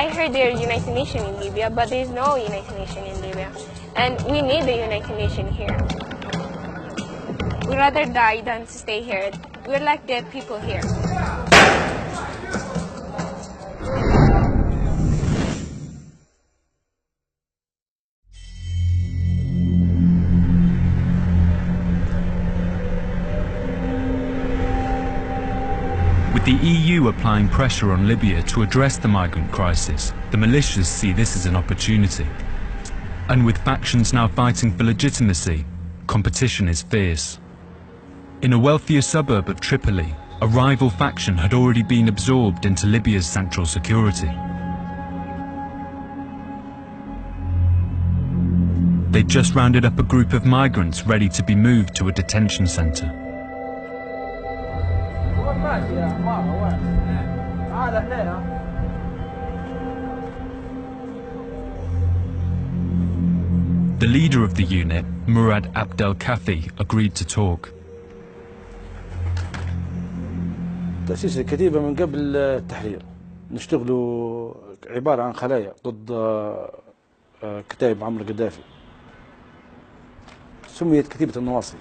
I heard there are United Nations in Libya, but there is no United Nations in Libya. And we need the United Nations here. We'd rather die than to stay here. We're like dead people here. With the EU applying pressure on Libya to address the migrant crisis, the militias see this as an opportunity. And with factions now fighting for legitimacy, competition is fierce. In a wealthier suburb of Tripoli, a rival faction had already been absorbed into Libya's central security. They'd just rounded up a group of migrants ready to be moved to a detention centre. The leader of the unit, Murad Abdel Kafi, agreed to talk. تأسيس الكتيبة من قبل التحرير نشتغلوا عبارة عن خلايا ضد كتائب معمر القذافي. سميت كتيبة النواصي.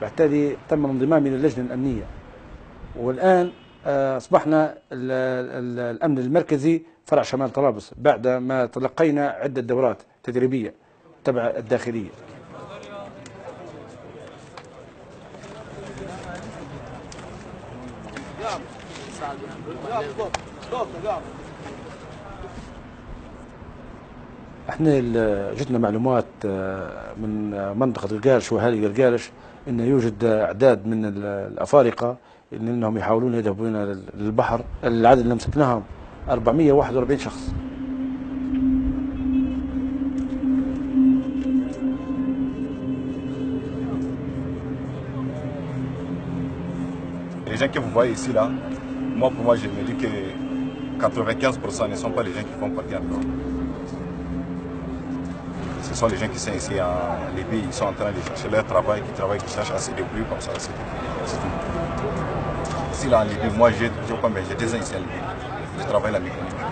بالتالي تم الانضمام إلى اللجنة الأمنية. والآن أصبحنا الأمن المركزي فرع شمال طرابلس بعد ما تلقينا عدة دورات تدريبية تبع الداخلية. احنا جتنا معلومات من منطقة القالش واهالي القالش انه يوجد اعداد من الافارقة انهم يحاولون يذهبون للبحر. العدد اللي مسكناهم 441 شخص. Les gens que vous voyez ici là, moi pour moi je me dis que 95% ne sont pas les gens qui font partir encore. Ce sont les gens qui sont ici en Libye, ils sont en train de chercher leur travail, qui cherchent à se débrouiller comme ça. C'est tout. Ici là en Libye, moi j'ai 2 ans ici en Libye, je travaille la mécanique.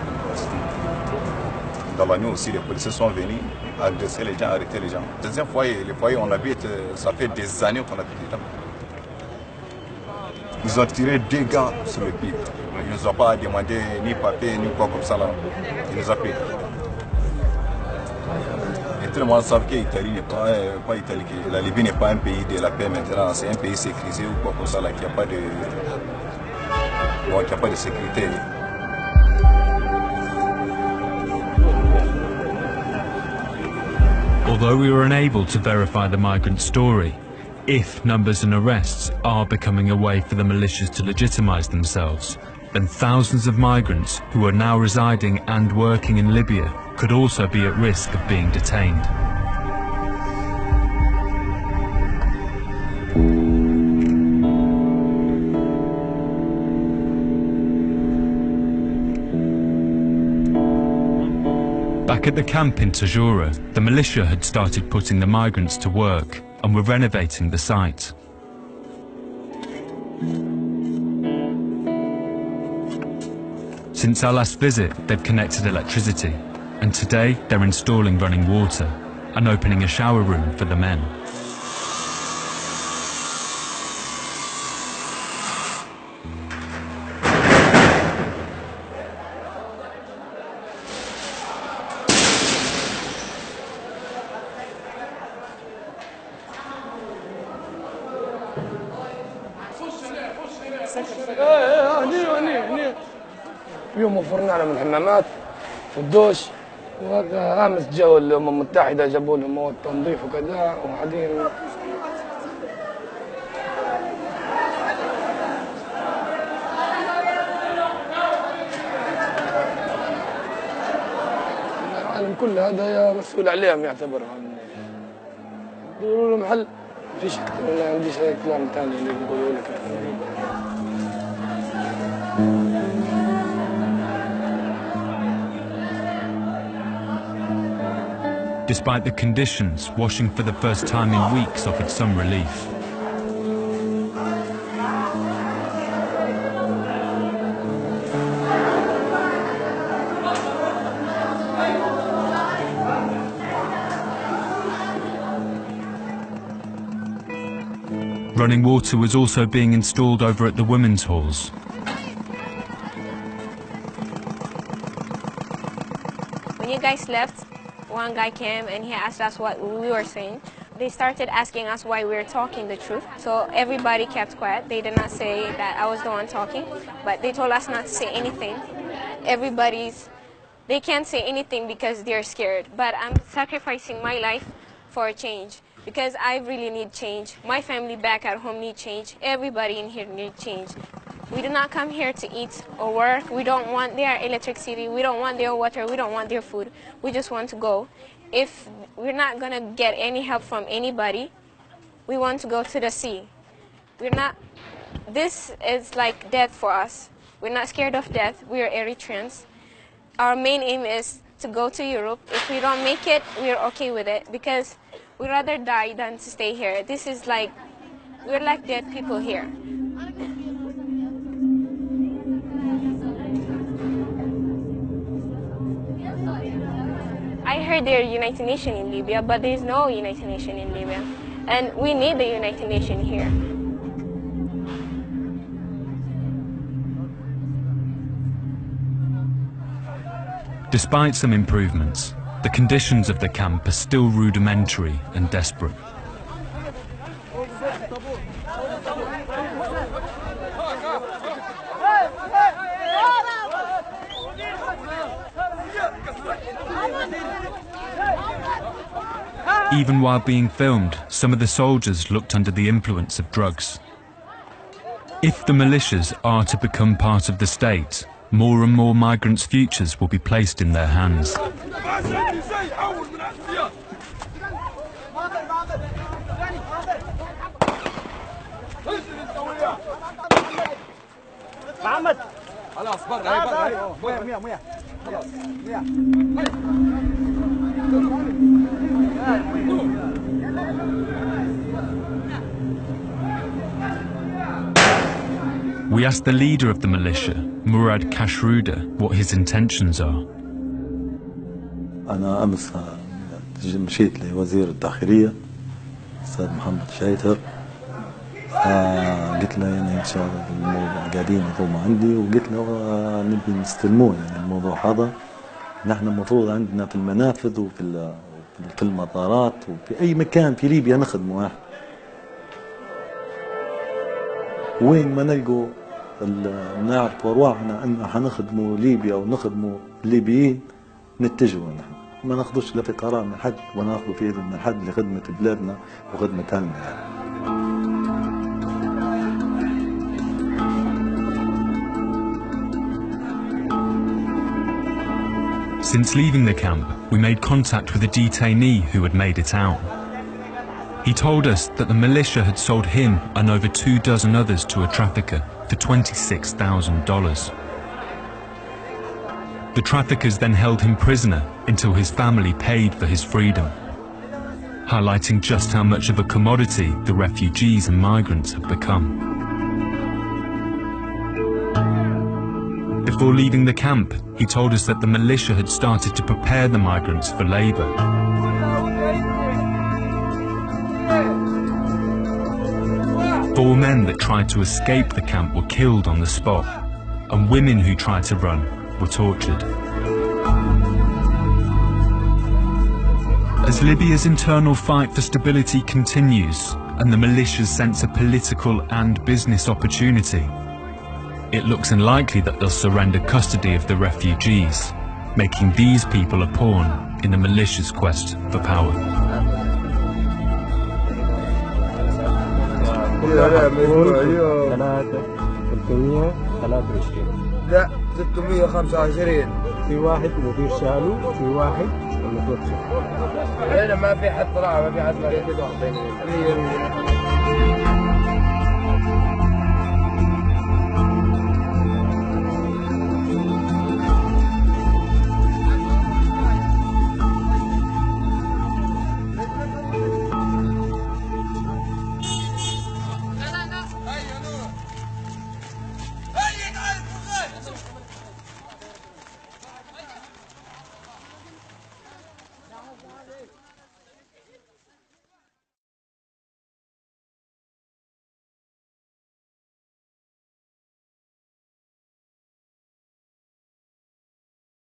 Dans la nuit aussi, les policiers sont venus agresser les gens, arrêter les gens. Deuxième foyer, les foyers on habite, ça fait des années qu'on habite là. Ils ont tiré 2 gars sur le pied. Ils ne nous ont pas demandé ni papier, ni quoi comme ça là. Ils nous ont payé. Et tout le monde sait que l'Italie n'est pas Italie. La Libye n'est pas un pays de la paix maintenant. C'est un pays sécurisé ou quoi comme ça là, qui n'a pas de sécurité. Although we were unable to verify the migrant story, if numbers and arrests are becoming a way for the militias to legitimize themselves, then thousands of migrants who are now residing and working in Libya could also be at risk of being detained. Back at the camp in Tajura, the militia had started putting the migrants to work and were renovating the site. Since our last visit, they've connected electricity, and today they're installing running water and opening a shower room for the men. اليوم وفرنا لهم الحمامات والدوش، وامس جو الامم المتحده جابوا لهم مواد تنظيف وكذا وقاعدين. العالم كل هذا مسؤول عليهم يعتبر. يقولوا لهم حل فيش، ما عنديش اي كلام ثاني اللي بيقولوا لك. Despite the conditions, washing for the first time in weeks offered some relief. Running water was also being installed over at the women's halls. When you guys left, one guy came and he asked us what we were saying. They started asking us why we were talking the truth. So everybody kept quiet. They did not say that I was the one talking, but they told us not to say anything. They can't say anything because they're scared. But I'm sacrificing my life for a change because I really need change. My family back at home need change. Everybody in here need change. We do not come here to eat or work. We don't want their electricity. We don't want their water. We don't want their food. We just want to go. If we're not going to get any help from anybody, we want to go to the sea. This is like death for us. We're not scared of death. We are Eritreans. Our main aim is to go to Europe. If we don't make it, we're okay with it because we'd rather die than to stay here. We're like dead people here. I heard there are United Nations in Libya, but there's no United Nations in Libya. And we need the United Nations here. Despite some improvements, the conditions of the camp are still rudimentary and desperate. Even while being filmed, some of the soldiers looked under the influence of drugs. If the militias are to become part of the state, more and more migrants' futures will be placed in their hands. We asked the leader of the militia, Murad Kashruda, what his intentions are. أنا أمس مشيت لوزير الداخلية الأستاذ محمد شايتر قلت له يعني إن شاء الله الموضوع قاعدين يضموا عندي وقلت له نبي نستلموه يعني الموضوع هذا نحن المفروض عندنا في المنافذ وفي المطارات وفي أي مكان في ليبيا نخدمه واحد وين ما نلقوا نعرف أرواحنا أن حنخدموا ليبيا ونخدموا الليبيين نتجهوا نحن ما ناخذوش لا في قرار من حد ولا ناخذوا في إذن من حد لخدمة بلادنا وخدمة أهلنا يعني. Since leaving the camp, we made contact with a detainee who had made it out. He told us that the militia had sold him and over 24 others to a trafficker for $26,000. The traffickers then held him prisoner until his family paid for his freedom, highlighting just how much of a commodity the refugees and migrants have become. Before leaving the camp, he told us that the militia had started to prepare the migrants for labour. Four men that tried to escape the camp were killed on the spot, and women who tried to run were tortured. As Libya's internal fight for stability continues, and the militias sense a political and business opportunity, it looks unlikely that they'll surrender custody of the refugees, making these people a pawn in the militia's quest for power. لا 625 في واحد مدير شالو في واحد متوفى هنا ما في حد طلع ما في حد مريض